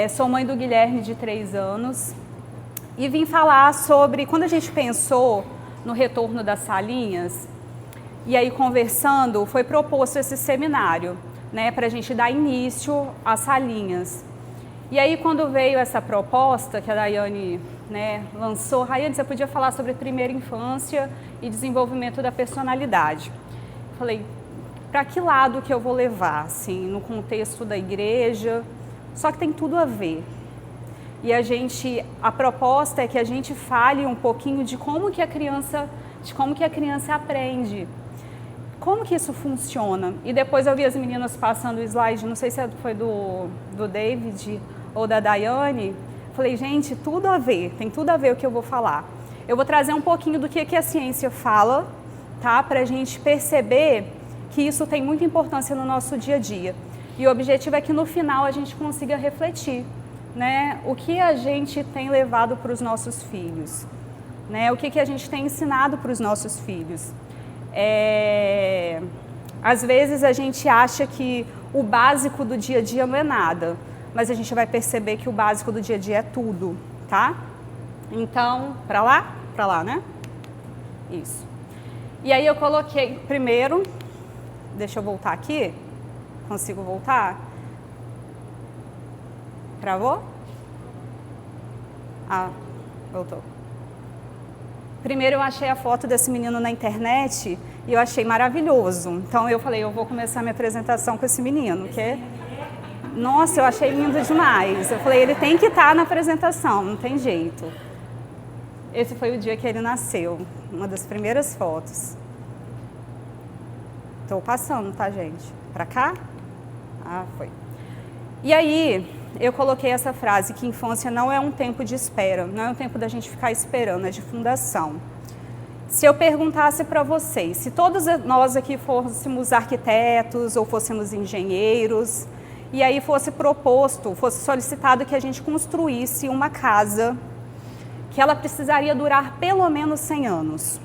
Sou mãe do Guilherme, de 3 anos, e vim falar sobre quando a gente pensou no retorno das salinhas, e aí conversando, foi proposto esse seminário, né, para a gente dar início às salinhas. E aí quando veio essa proposta que a Daiane, né, lançou, Rayane, você podia falar sobre primeira infância e desenvolvimento da personalidade. Falei, para que lado que eu vou levar, assim, no contexto da igreja? Só que tem tudo a ver. E a proposta é que a gente fale um pouquinho de como que a criança aprende. Como que isso funciona? E depois eu vi as meninas passando o slide, não sei se foi do David ou da Daiane. Falei, gente, tudo a ver, tem tudo a ver o que eu vou falar. Eu vou trazer um pouquinho do que a ciência fala, tá? Para a gente perceber que isso tem muita importância no nosso dia a dia. E o objetivo é que no final a gente consiga refletir, né? O que a gente tem levado para os nossos filhos, né? O que a gente tem ensinado para os nossos filhos. Às vezes a gente acha que o básico do dia a dia não é nada, mas a gente vai perceber que o básico do dia a dia é tudo, tá? Então, para lá, né? Isso. E aí eu coloquei primeiro, deixa eu voltar aqui. Consigo voltar? Travou? Ah, voltou. Primeiro eu achei a foto desse menino na internet e eu achei maravilhoso. Então eu falei, eu vou começar minha apresentação com esse menino, que nossa, eu achei lindo demais. Eu falei, ele tem que estar na apresentação, não tem jeito. Esse foi o dia que ele nasceu, uma das primeiras fotos. Estou passando, tá, gente? Para cá? Ah, foi. E aí, eu coloquei essa frase, que infância não é um tempo de espera, não é um tempo da gente ficar esperando, é de fundação. Se eu perguntasse para vocês, se todos nós aqui fôssemos arquitetos ou fôssemos engenheiros, e aí fosse solicitado que a gente construísse uma casa, que ela precisaria durar pelo menos 100 anos.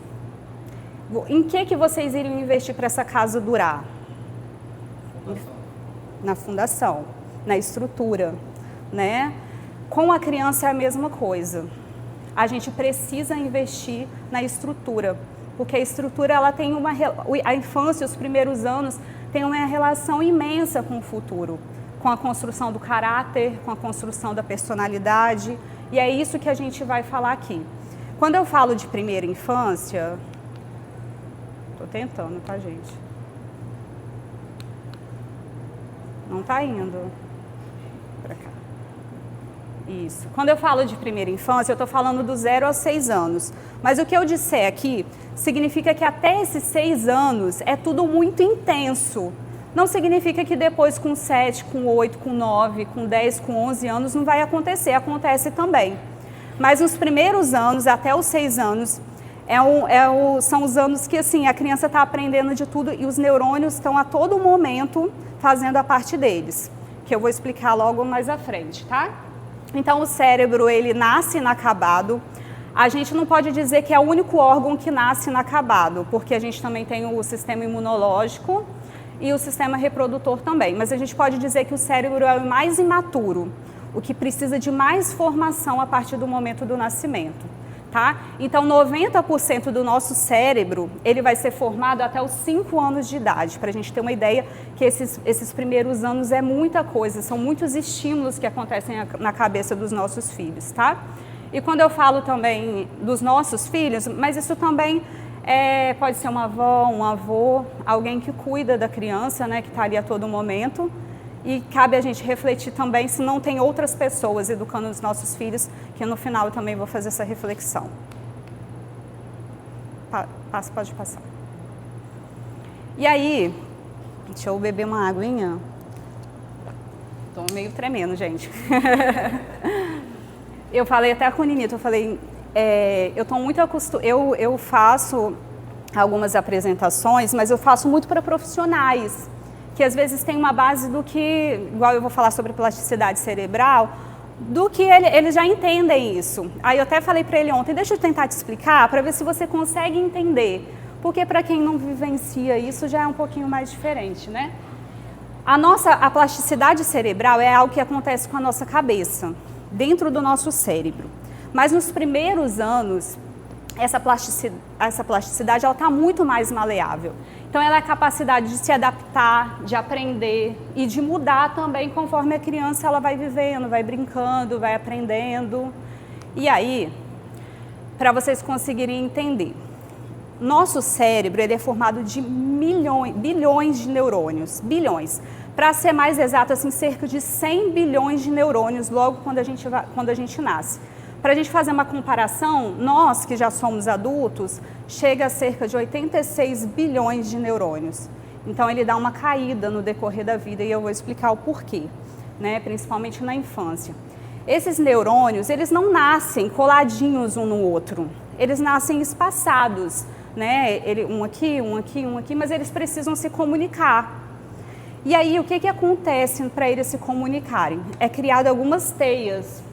Em que vocês iriam investir para essa casa durar? Na fundação, na estrutura, né? Com a criança é a mesma coisa. A gente precisa investir na estrutura, porque a estrutura, ela tem a infância, os primeiros anos, tem uma relação imensa com o futuro, com a construção do caráter, com a construção da personalidade, e é isso que a gente vai falar aqui. Quando eu falo de primeira infância, tô tentando, tá, gente? Não tá indo para cá. Isso. Quando eu falo de primeira infância, eu estou falando do 0 aos 6 anos. Mas o que eu disser aqui significa que até esses 6 anos é tudo muito intenso. Não significa que depois com 7, com 8, com 9, com 10, com 11 anos não vai acontecer. Acontece também. Mas nos primeiros anos, até os 6 anos, são os anos que assim, a criança está aprendendo de tudo e os neurônios estão a todo momento fazendo a parte deles, que eu vou explicar logo mais à frente, tá? Então o cérebro, ele nasce inacabado. A gente não pode dizer que é o único órgão que nasce inacabado, porque a gente também tem o sistema imunológico e o sistema reprodutor também, mas a gente pode dizer que o cérebro é o mais imaturo, o que precisa de mais formação a partir do momento do nascimento. Tá? Então, 90% do nosso cérebro, ele vai ser formado até os 5 anos de idade, para a gente ter uma ideia que esses primeiros anos é muita coisa, são muitos estímulos que acontecem na cabeça dos nossos filhos, tá? E quando eu falo também dos nossos filhos, mas isso também pode ser uma avó, um avô, alguém que cuida da criança, né, que está ali a todo momento. E cabe a gente refletir também se não tem outras pessoas educando os nossos filhos, que no final eu também vou fazer essa reflexão. Pode passar. E aí, deixa eu beber uma aguinha. Estou meio tremendo, gente. Eu falei até com o Ninito, eu falei, eu estou muito acostumada, eu faço algumas apresentações, mas eu faço muito para profissionais, que às vezes tem uma base do que, igual eu vou falar sobre plasticidade cerebral, do que eles já entendem isso. Aí eu até falei para ele ontem, deixa eu tentar te explicar para ver se você consegue entender, porque para quem não vivencia isso já é um pouquinho mais diferente, né? A plasticidade cerebral é algo que acontece com a nossa cabeça, dentro do nosso cérebro. Mas nos primeiros anos, essa plasticidade está muito mais maleável. Então, ela é a capacidade de se adaptar, de aprender e de mudar também conforme a criança ela vai vivendo, vai brincando, vai aprendendo. E aí, para vocês conseguirem entender, nosso cérebro ele é formado de bilhões de neurônios, bilhões. Para ser mais exato, assim, cerca de 100 bilhões de neurônios logo quando a gente nasce. Para a gente fazer uma comparação, nós que já somos adultos, chega a cerca de 86 bilhões de neurônios. Então, ele dá uma caída no decorrer da vida e eu vou explicar o porquê, né? Principalmente na infância. Esses neurônios, eles não nascem coladinhos um no outro, eles nascem espaçados, né? Um aqui, um aqui, um aqui, mas eles precisam se comunicar. E aí, o que acontece para eles se comunicarem? É criado algumas teias.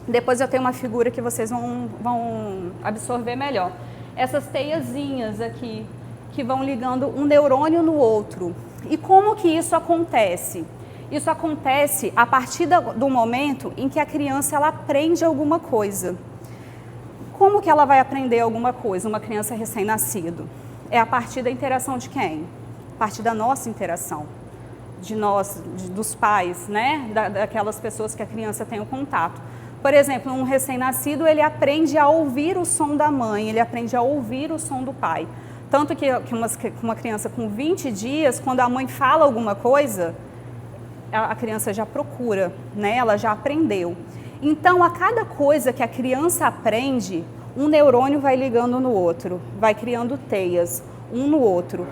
Depois eu tenho uma figura que vocês vão absorver melhor. Essas teiazinhas aqui, que vão ligando um neurônio no outro. E como que isso acontece? Isso acontece a partir do momento em que a criança ela aprende alguma coisa. Como que ela vai aprender alguma coisa, uma criança recém-nascido? É a partir da interação de quem? A partir da nossa interação. De nós, dos pais, né? Daquelas pessoas que a criança tem o contato. Por exemplo, um recém-nascido, ele aprende a ouvir o som da mãe, ele aprende a ouvir o som do pai. Tanto que uma criança com 20 dias, quando a mãe fala alguma coisa, a criança já procura, né? Ela já aprendeu. Então, a cada coisa que a criança aprende, um neurônio vai ligando no outro, vai criando teias, um no outro.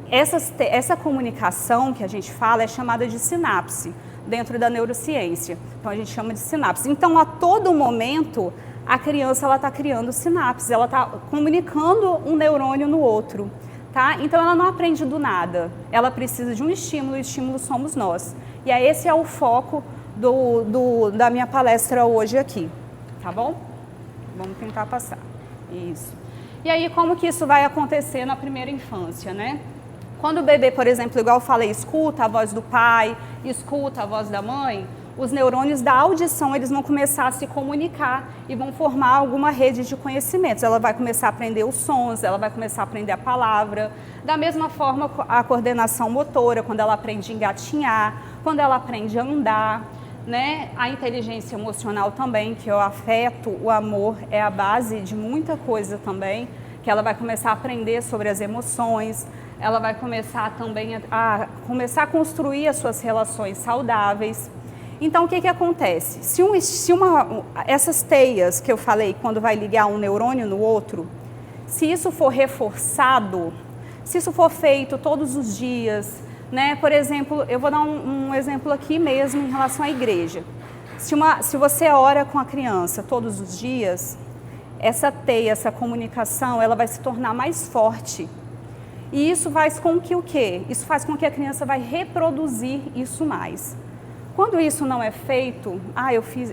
Essa comunicação que a gente fala é chamada de sinapse, dentro da neurociência. Então, a gente chama de sinapse. Então, a todo momento, a criança está criando sinapses, ela está comunicando um neurônio no outro. Tá? Então, ela não aprende do nada, ela precisa de um estímulo, e o estímulo somos nós. E esse é o foco da minha palestra hoje aqui, tá bom? Vamos tentar passar. Isso. E aí, como que isso vai acontecer na primeira infância, né? Quando o bebê, por exemplo, igual eu falei, escuta a voz do pai, escuta a voz da mãe, os neurônios da audição, eles vão começar a se comunicar e vão formar alguma rede de conhecimentos. Ela vai começar a aprender os sons, ela vai começar a aprender a palavra. Da mesma forma, a coordenação motora, quando ela aprende a engatinhar, quando ela aprende a andar, né? A inteligência emocional também, que é o afeto, o amor, é a base de muita coisa também, que ela vai começar a aprender sobre as emoções, ela vai começar também a construir as suas relações saudáveis. Então, o que acontece? Essas teias que eu falei, quando vai ligar um neurônio no outro, se isso for reforçado, se isso for feito todos os dias, né? Por exemplo, eu vou dar um exemplo aqui mesmo em relação à igreja. Se você ora com a criança todos os dias, essa teia, essa comunicação, ela vai se tornar mais forte. E isso faz com que o quê? Isso faz com que a criança vai reproduzir isso mais. Quando isso não é feito,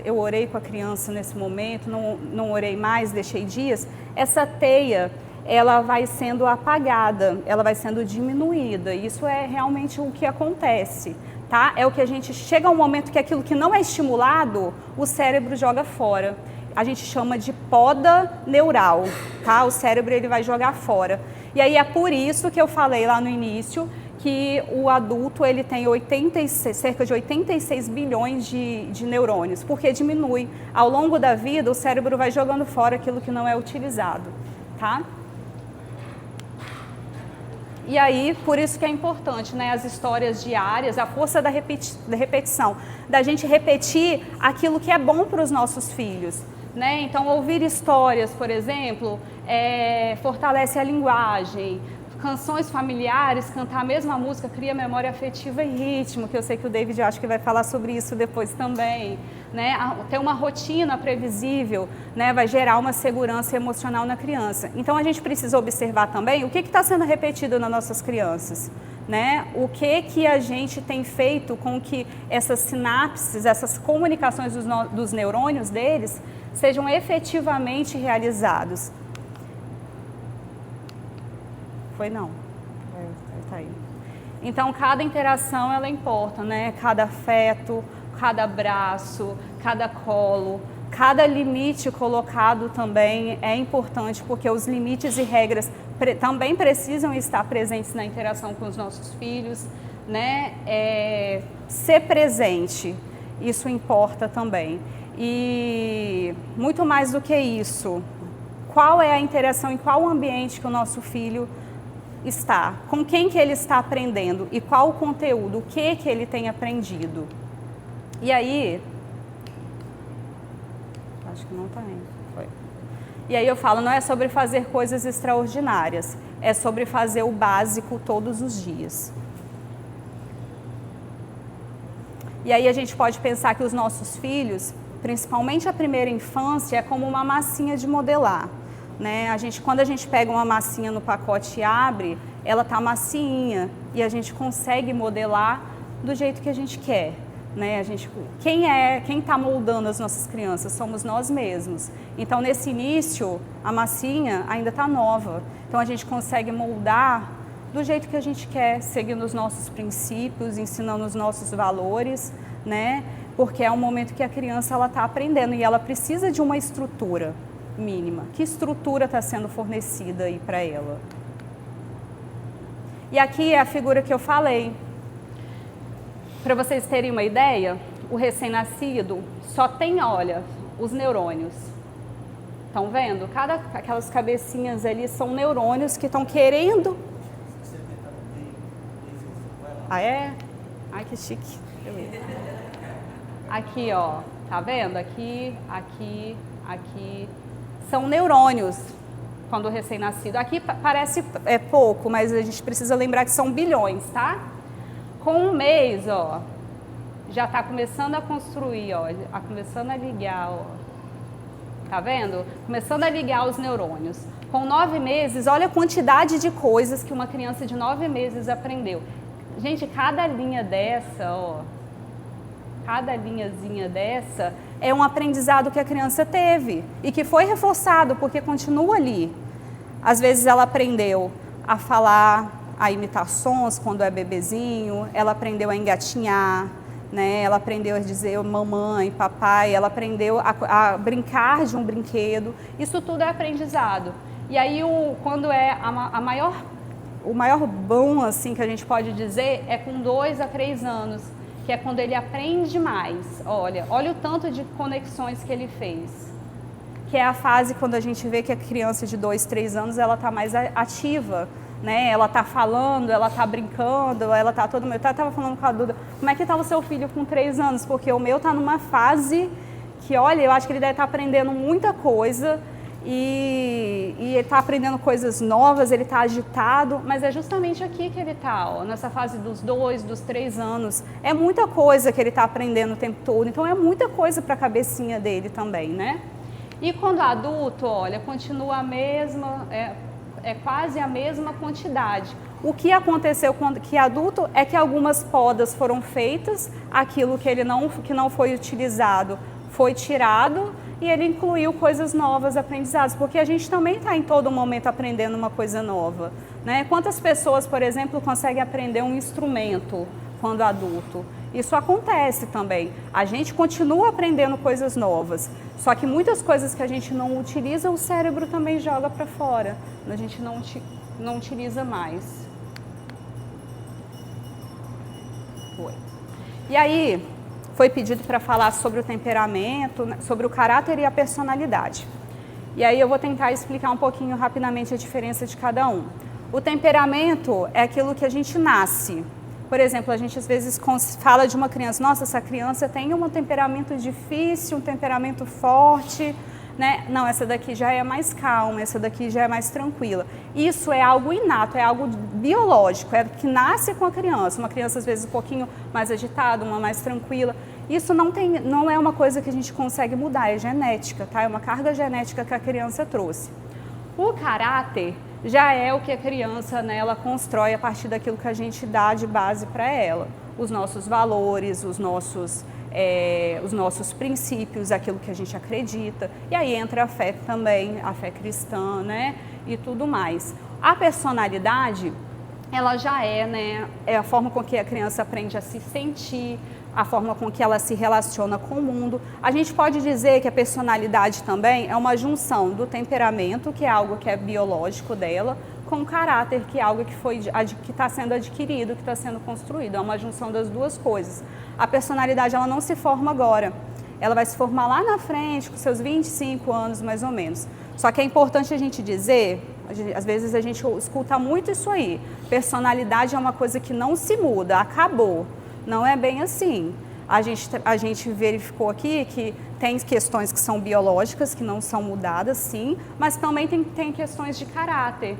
eu orei com a criança nesse momento, não orei mais, deixei dias, essa teia, ela vai sendo apagada, ela vai sendo diminuída. Isso é realmente o que acontece, tá? É o que a gente chega a um momento que aquilo que não é estimulado, o cérebro joga fora. A gente chama de poda neural, tá? O cérebro ele vai jogar fora. E aí é por isso que eu falei lá no início que o adulto ele tem cerca de 86 bilhões de neurônios, porque diminui. Ao longo da vida, o cérebro vai jogando fora aquilo que não é utilizado, tá? E aí, por isso que é importante, né, as histórias diárias, a força da repetição, da gente repetir aquilo que é bom para os nossos filhos. Né? Então, ouvir histórias, por exemplo, fortalece a linguagem. Canções familiares, cantar a mesma música, cria memória afetiva e ritmo, que eu sei que o David acho que vai falar sobre isso depois também. Né? Ter uma rotina previsível, né, vai gerar uma segurança emocional na criança. Então, a gente precisa observar também o que está sendo repetido nas nossas crianças. Né? O que a gente tem feito com que essas sinapses, essas comunicações dos neurônios deles sejam efetivamente realizados. Foi não. Tá aí. Então, cada interação, ela importa, né? Cada afeto, cada abraço, cada colo, cada limite colocado também é importante, porque os limites e regras também precisam estar presentes na interação com os nossos filhos, né? Ser presente, isso importa também. E muito mais do que isso, qual é a interação, em qual ambiente que o nosso filho está, com quem que ele está aprendendo e qual o conteúdo, o que ele tem aprendido. E aí, acho que não está indo. Foi. E aí eu falo, não é sobre fazer coisas extraordinárias, é sobre fazer o básico todos os dias. E aí a gente pode pensar que os nossos filhos, principalmente a primeira infância, é como uma massinha de modelar. Né? Quando a gente pega uma massinha no pacote e abre, ela está massinha e a gente consegue modelar do jeito que a gente quer. Né? Quem está moldando as nossas crianças? Somos nós mesmos. Então, nesse início, a massinha ainda está nova. Então, a gente consegue moldar do jeito que a gente quer, seguindo os nossos princípios, ensinando os nossos valores, né? Porque é um momento que a criança está aprendendo e ela precisa de uma estrutura mínima. Que estrutura está sendo fornecida aí para ela? E aqui é a figura que eu falei. Para vocês terem uma ideia, o recém-nascido só tem, olha, os neurônios. Estão vendo? Aquelas cabecinhas ali são neurônios que estão querendo... Ah, é? Ai, que chique. Beleza. Aqui, ó. Tá vendo? Aqui, aqui, aqui... São neurônios quando recém-nascido. Aqui parece pouco, mas a gente precisa lembrar que são bilhões, tá? Com um mês, ó, já está começando a construir, ó, começando a ligar, ó. Tá vendo? Começando a ligar os neurônios. Com 9 meses, olha a quantidade de coisas que uma criança de 9 meses aprendeu. Gente, cada linha dessa, ó, cada linhazinha dessa é um aprendizado que a criança teve e que foi reforçado porque continua ali. Às vezes ela aprendeu a falar, a imitar sons quando é bebezinho, ela aprendeu a engatinhar, né? Ela aprendeu a dizer mamãe, papai, ela aprendeu a brincar de um brinquedo. Isso tudo é aprendizado. E aí, quando é o maior boom, assim, que a gente pode dizer, é com 2 a 3 anos. Que é quando ele aprende mais. Olha o tanto de conexões que ele fez. Que é a fase quando a gente vê que a criança de 2, 3 anos, ela está mais ativa, né? Ela está falando, ela está brincando, ela está todo mundo. Eu estava falando com a Duda, como é que está o seu filho com 3 anos? Porque o meu está numa fase que, olha, eu acho que ele deve estar aprendendo muita coisa e ele está aprendendo coisas novas, ele está agitado, mas é justamente aqui que ele está, nessa fase dos 2, dos 3 anos. É muita coisa que ele está aprendendo o tempo todo, então é muita coisa para a cabecinha dele também, né? E quando adulto, olha, continua a mesma, é quase a mesma quantidade. O que aconteceu quando adulto é que algumas podas foram feitas, aquilo que não foi utilizado foi tirado, e ele incluiu coisas novas, aprendizados, porque a gente também está em todo momento aprendendo uma coisa nova, né? Quantas pessoas, por exemplo, conseguem aprender um instrumento quando adulto? Isso acontece também. A gente continua aprendendo coisas novas, só que muitas coisas que a gente não utiliza, o cérebro também joga para fora. A gente não utiliza mais. Foi. E aí, foi pedido para falar sobre o temperamento, sobre o caráter e a personalidade. E aí eu vou tentar explicar um pouquinho rapidamente a diferença de cada um. O temperamento é aquilo que a gente nasce. Por exemplo, a gente às vezes fala de uma criança, nossa, essa criança tem um temperamento difícil, um temperamento forte, né? Não, essa daqui já é mais calma, essa daqui já é mais tranquila. Isso é algo inato, é algo biológico, é que nasce com a criança. Uma criança às vezes um pouquinho mais agitada, uma mais tranquila. Isso não é uma coisa que a gente consegue mudar, é genética, tá? É uma carga genética que a criança trouxe. O caráter já é o que a criança, né, ela constrói a partir daquilo que a gente dá de base para ela. Os nossos valores, os nossos princípios, aquilo que a gente acredita. E aí entra a fé também, a fé cristã, né? E tudo mais. A personalidade ela já é, né, é a forma com que a criança aprende a se sentir, a forma com que ela se relaciona com o mundo. A gente pode dizer que a personalidade também é uma junção do temperamento, que é algo que é biológico dela, com o caráter, que é algo que está sendo adquirido, que está sendo construído. É uma junção das duas coisas. A personalidade, ela não se forma agora. Ela vai se formar lá na frente, com seus 25 anos, mais ou menos. Só que é importante a gente dizer, às vezes a gente escuta muito isso aí, personalidade é uma coisa que não se muda, acabou. Não é bem assim. A gente verificou aqui que tem questões que são biológicas, que não são mudadas, sim, mas também tem questões de caráter.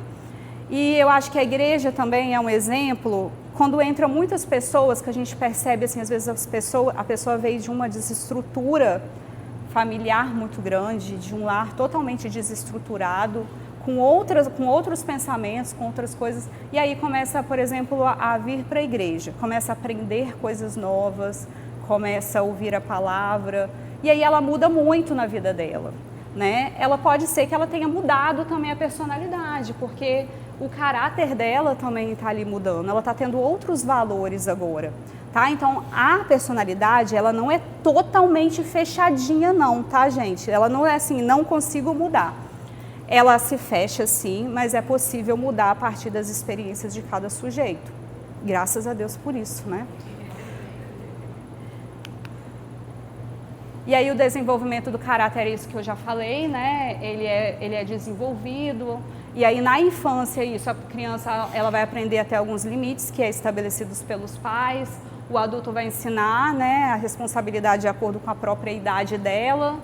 E eu acho que a igreja também é um exemplo, quando entra muitas pessoas, que a gente percebe, assim, às vezes a pessoa veio de uma desestrutura familiar muito grande, de um lar totalmente desestruturado, com outros pensamentos, com outras coisas, e aí começa, por exemplo, a vir para a igreja, começa a aprender coisas novas, começa a ouvir a palavra, e aí ela muda muito na vida dela, né? Ela pode ser que ela tenha mudado também a personalidade, porque o caráter dela também está ali mudando, ela está tendo outros valores agora, tá? Então, a personalidade, ela não é totalmente fechadinha não, tá, gente? Ela não é assim, não consigo mudar. Ela se fecha sim, mas é possível mudar a partir das experiências de cada sujeito. Graças a Deus por isso, né? E aí o desenvolvimento do caráter é isso que eu já falei, né? Ele é desenvolvido. E aí na infância isso, a criança ela vai aprender até alguns limites que é estabelecidos pelos pais. O adulto vai ensinar, né, a responsabilidade de acordo com a própria idade dela.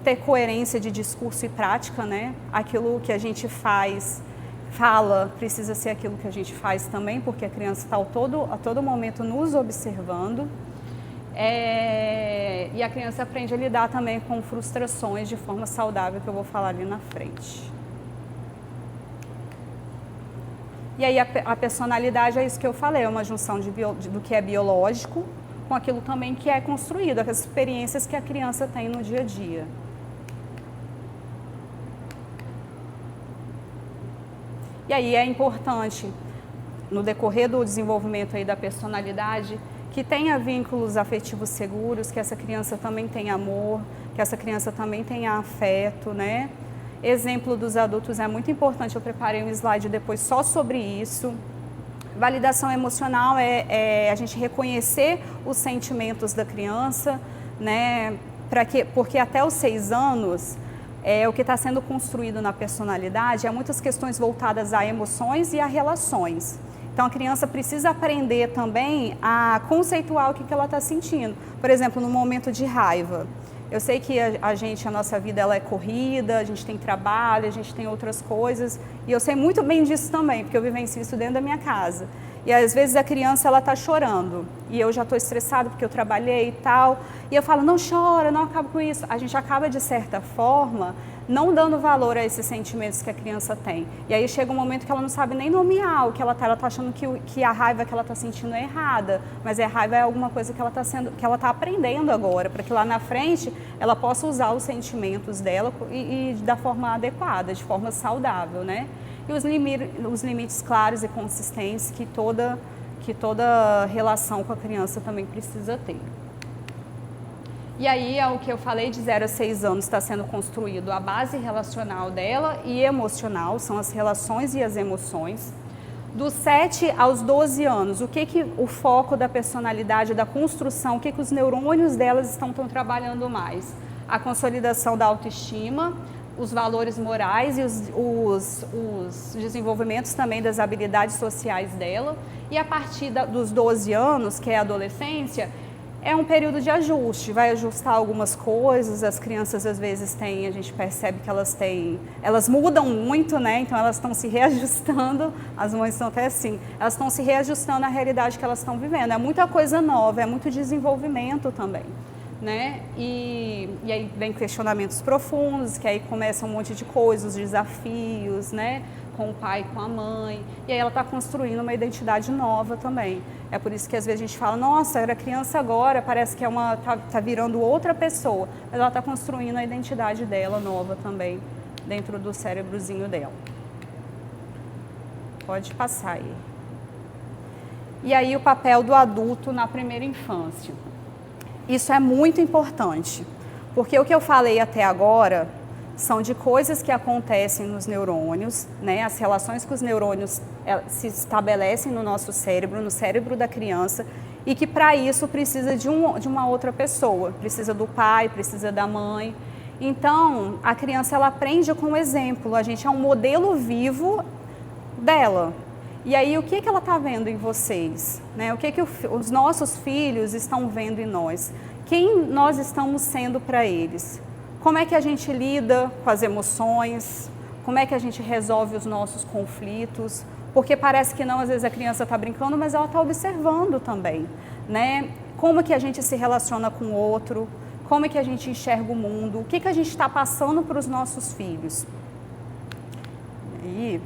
Ter coerência de discurso e prática, né? Aquilo que a gente fala, precisa ser aquilo que a gente faz também, porque a criança está a todo momento nos observando. E a criança aprende a lidar também com frustrações de forma saudável, que eu vou falar ali na frente. E aí a personalidade é isso que eu falei, é uma junção do que é biológico, com aquilo também que é construído, as experiências que a criança tem no dia a dia. E aí é importante, no decorrer do desenvolvimento aí da personalidade, que tenha vínculos afetivos seguros, que essa criança também tenha amor, que essa criança também tenha afeto, né? Exemplo dos adultos é muito importante, eu preparei um slide depois só sobre isso. Validação emocional é a gente reconhecer os sentimentos da criança, né? Porque até os 6 anos, o que está sendo construído na personalidade é muitas questões voltadas a emoções e a relações. Então a criança precisa aprender também a conceituar o que ela está sentindo. Por exemplo, no momento de raiva. Eu sei que a nossa vida ela é corrida, a gente tem trabalho, a gente tem outras coisas, e eu sei muito bem disso também, porque eu vivencio isso dentro da minha casa. E às vezes a criança ela está chorando, e eu já estou estressada porque eu trabalhei e tal, e eu falo, não chora, não acaba com isso. A gente acaba, de certa forma, não dando valor a esses sentimentos que a criança tem. E aí chega um momento que ela não sabe nem nomear o que ela está achando que a raiva que ela está sentindo é errada, mas a raiva é alguma coisa que ela está aprendendo agora, para que lá na frente ela possa usar os sentimentos dela e da forma adequada, de forma saudável, né? E os limites claros e consistentes que toda relação com a criança também precisa ter. E aí, é o que eu falei, de 0 a 6 anos está sendo construído a base relacional dela e emocional, são as relações e as emoções. Dos 7 aos 12 anos, o foco da personalidade, da construção, o que os neurônios delas estão trabalhando mais? A consolidação da autoestima, os valores morais e os desenvolvimentos também das habilidades sociais dela. E a partir dos 12 anos, que é a adolescência, é um período de ajuste, vai ajustar algumas coisas, as crianças às vezes a gente percebe que elas mudam muito, né? Então elas estão se reajustando, as mães estão até assim, elas estão se reajustando à realidade que elas estão vivendo, é muita coisa nova, é muito desenvolvimento também, né? E aí vem questionamentos profundos, que aí começa um monte de coisas, desafios, né? Com o pai, com a mãe, e aí ela está construindo uma identidade nova também. É por isso que às vezes a gente fala, nossa, era criança agora, parece que tá virando outra pessoa, mas ela está construindo a identidade dela nova também, dentro do cérebrozinho dela. pode passar aí. E aí o papel do adulto na primeira infância. Isso é muito importante, porque o que eu falei até agora são de coisas que acontecem nos neurônios, né? As relações que os neurônios se estabelecem no nosso cérebro, no cérebro da criança, e que para isso precisa de uma outra pessoa, precisa do pai, precisa da mãe. Então, a criança ela aprende com o exemplo, a gente é um modelo vivo dela. E aí, o que ela está vendo em vocês? Né? O que os nossos filhos estão vendo em nós? Quem nós estamos sendo para eles? Como é que a gente lida com as emoções? Como é que a gente resolve os nossos conflitos? Porque parece que não, às vezes a criança está brincando, mas ela está observando também. Né? Como que a gente se relaciona com o outro? Como é que a gente enxerga o mundo? O que a gente está passando para os nossos filhos? E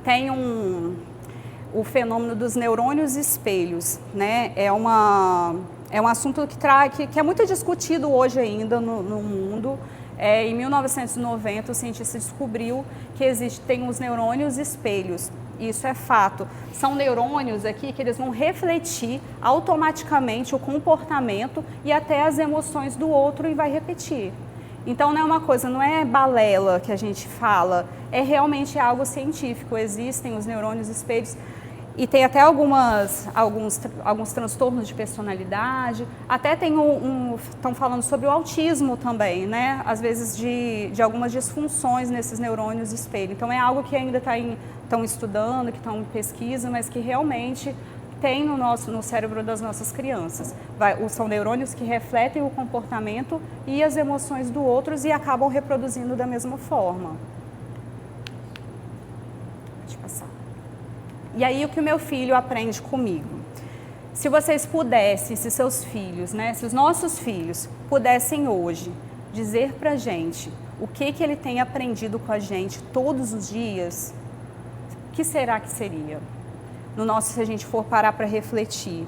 tem o fenômeno dos neurônios espelhos, né? É um assunto que é muito discutido hoje ainda no mundo. Em 1990, o cientista descobriu que existem os neurônios espelhos. Isso é fato. São neurônios aqui que eles vão refletir automaticamente o comportamento e até as emoções do outro e vai repetir. Então não é uma coisa, não é balela que a gente fala, é realmente algo científico. Existem os neurônios espelhos. E tem até alguns transtornos de personalidade, até estão falando sobre o autismo também, né? Às vezes de algumas disfunções nesses neurônios espelho. Então é algo que ainda estão estudando, que estão em pesquisa, mas que realmente tem no cérebro das nossas crianças. São neurônios que refletem o comportamento e as emoções do outro e acabam reproduzindo da mesma forma. Pode passar. E aí o que o meu filho aprende comigo? Se vocês pudessem, se seus filhos, né, se os nossos filhos pudessem hoje dizer pra gente o que ele tem aprendido com a gente todos os dias, o que será que seria? Se a gente for parar para refletir,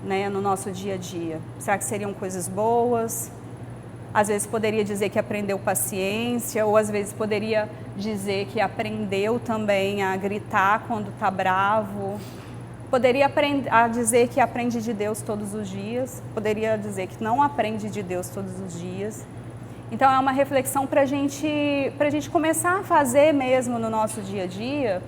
né, no nosso dia a dia, será que seriam coisas boas? Às vezes poderia dizer que aprendeu paciência, ou às vezes poderia dizer que aprendeu também a gritar quando está bravo. Poderia dizer que aprende de Deus todos os dias, poderia dizer que não aprende de Deus todos os dias. Então é uma reflexão para a gente começar a fazer mesmo no nosso dia a dia,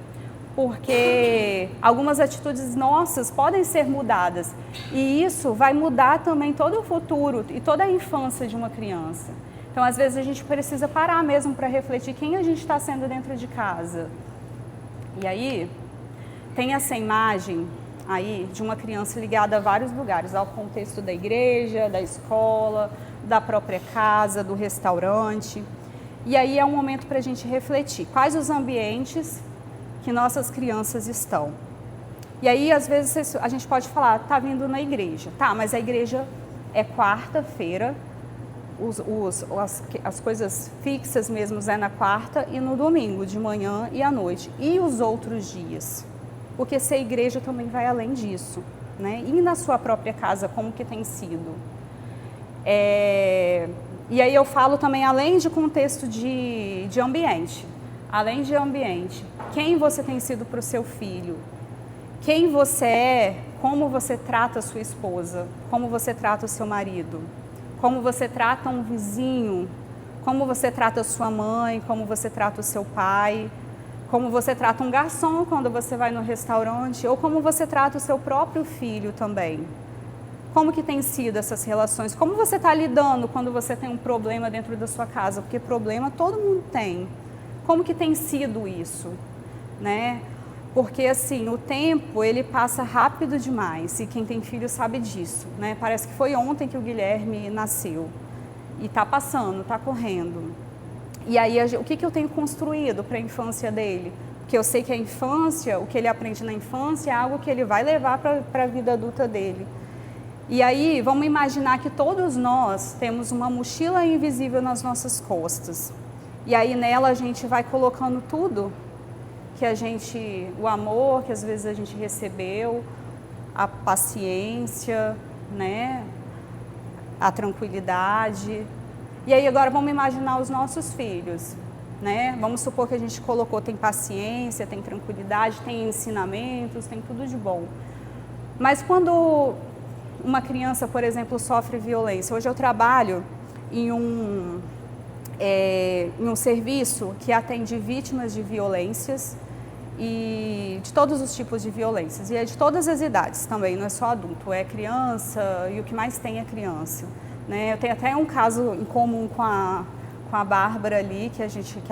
porque algumas atitudes nossas podem ser mudadas e isso vai mudar também todo o futuro e toda a infância de uma criança. Então, às vezes, a gente precisa parar mesmo para refletir quem a gente está sendo dentro de casa. E aí, tem essa imagem aí de uma criança ligada a vários lugares, ao contexto da igreja, da escola, da própria casa, do restaurante. E aí é um momento para a gente refletir quais os ambientes que nossas crianças estão. E aí, às vezes, a gente pode falar, tá vindo na igreja. Tá, mas a igreja é quarta-feira, as coisas fixas mesmo é na quarta e no domingo, de manhã e à noite. E os outros dias? Porque ser igreja também vai além disso, né? E na sua própria casa, como que tem sido? E aí eu falo também, além de contexto de ambiente, além de ambiente, quem você tem sido para o seu filho? Quem você é? Como você trata a sua esposa? Como você trata o seu marido? Como você trata um vizinho? Como você trata a sua mãe? Como você trata o seu pai? Como você trata um garçom quando você vai no restaurante? Ou como você trata o seu próprio filho também? Como que tem sido essas relações? Como você está lidando quando você tem um problema dentro da sua casa? Porque problema todo mundo tem. Como que tem sido isso, né? Porque assim, o tempo ele passa rápido demais e quem tem filho sabe disso, né? Parece que foi ontem que o Guilherme nasceu e está passando, está correndo. E aí o que eu tenho construído para a infância dele? Porque eu sei que a infância, o que ele aprende na infância é algo que ele vai levar para a vida adulta dele. E aí vamos imaginar que todos nós temos uma mochila invisível nas nossas costas. E aí nela a gente vai colocando tudo que o amor que às vezes a gente recebeu, a paciência, né, a tranquilidade. E aí agora vamos imaginar os nossos filhos. né? Vamos supor que a gente colocou, tem paciência, tem tranquilidade, tem ensinamentos, tem tudo de bom. Mas quando uma criança, por exemplo, sofre violência, hoje eu trabalho em um serviço que atende vítimas de violências e de todos os tipos de violências, e é de todas as idades também, não é só adulto, é criança, e o que mais tem é criança, né? Eu tenho até um caso em comum com a Bárbara ali, que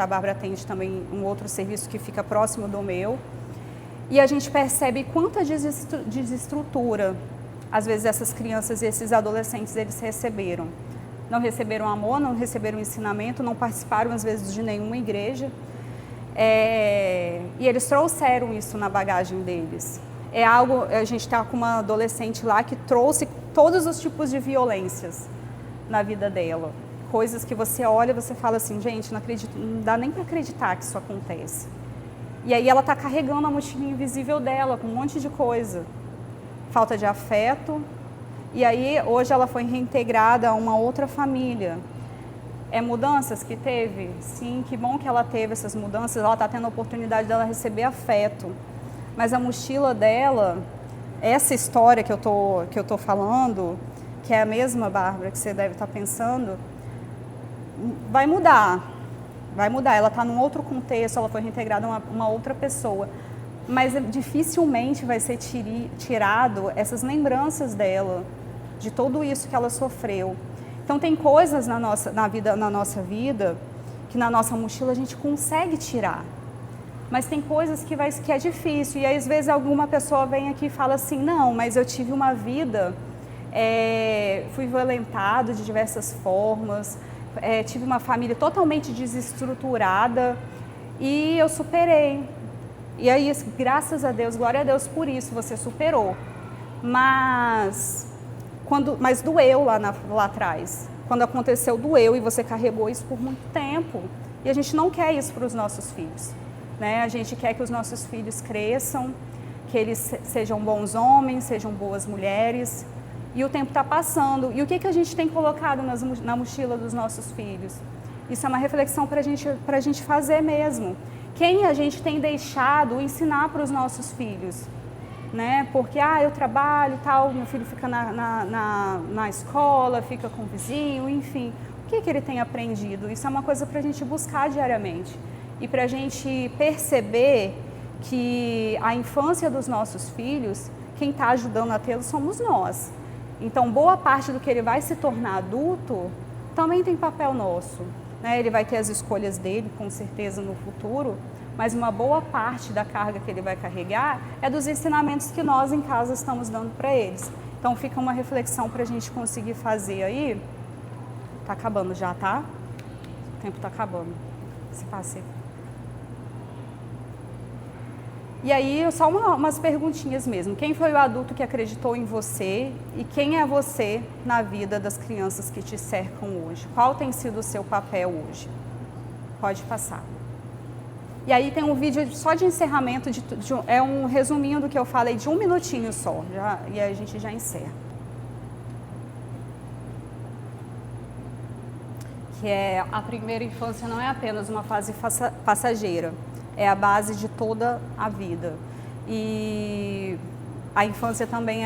a Bárbara atende também um outro serviço que fica próximo do meu, e a gente percebe quanta desestrutura, às vezes, essas crianças e esses adolescentes eles receberam. Não receberam amor, não receberam ensinamento, não participaram, às vezes, de nenhuma igreja. E eles trouxeram isso na bagagem deles. É algo, a gente está com uma adolescente lá que trouxe todos os tipos de violências na vida dela. Coisas que você olha e você fala assim, gente, não acredito, não dá nem para acreditar que isso acontece. E aí ela está carregando a mochilinha invisível dela com um monte de coisa. Falta de afeto. E aí hoje ela foi reintegrada a uma outra família. Mudanças que teve? Sim, que bom que ela teve essas mudanças, ela está tendo a oportunidade dela receber afeto. Mas a mochila dela, essa história que eu tô falando, que é a mesma, Bárbara, que você deve estar pensando, vai mudar. Ela está num outro contexto, ela foi reintegrada a uma outra pessoa. Mas dificilmente vai ser tirado essas lembranças dela, de tudo isso que ela sofreu. Então tem coisas na nossa vida, que na nossa mochila a gente consegue tirar. Mas tem coisas que é difícil. E aí, às vezes alguma pessoa vem aqui e fala assim, não, mas eu tive uma vida, fui violentado de diversas formas, tive uma família totalmente desestruturada e eu superei. E aí, graças a Deus, glória a Deus por isso, você superou. Mas doeu lá atrás. Quando aconteceu, doeu e você carregou isso por muito tempo. E a gente não quer isso para os nossos filhos, né? A gente quer que os nossos filhos cresçam, que eles sejam bons homens, sejam boas mulheres. E o tempo está passando. E o que a gente tem colocado na mochila dos nossos filhos? Isso é uma reflexão para a gente fazer mesmo. Quem a gente tem deixado ensinar para os nossos filhos? Né? Porque, eu trabalho e tal, meu filho fica na escola, fica com o vizinho, enfim. O que ele tem aprendido? Isso é uma coisa para a gente buscar diariamente. E para a gente perceber que a infância dos nossos filhos, quem está ajudando a tê-los somos nós. Então, boa parte do que ele vai se tornar adulto também tem papel nosso. Né? Ele vai ter as escolhas dele, com certeza, no futuro, mas uma boa parte da carga que ele vai carregar é dos ensinamentos que nós em casa estamos dando para eles. Então fica uma reflexão para a gente conseguir fazer aí. Tá acabando já, tá? O tempo tá acabando. Se passe. E aí, só umas perguntinhas mesmo. Quem foi o adulto que acreditou em você e quem é você na vida das crianças que te cercam hoje? Qual tem sido o seu papel hoje? Pode passar. E aí tem um vídeo só de encerramento, é um resuminho do que eu falei, de 1 minutinho só, e aí a gente já encerra. Que é, a primeira infância não é apenas uma fase passageira, é a base de toda a vida. E a infância também,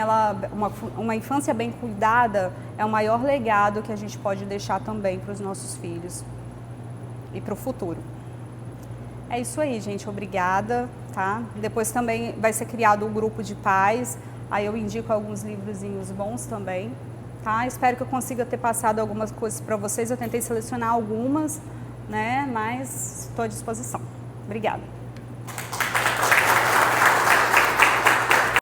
uma infância bem cuidada é o maior legado que a gente pode deixar também para os nossos filhos e para o futuro. É isso aí, gente. Obrigada, tá? Depois também vai ser criado um grupo de pais. Aí eu indico alguns livrozinhos bons também, tá? Espero que eu consiga ter passado algumas coisas para vocês. Eu tentei selecionar algumas, né? Mas estou à disposição. Obrigada.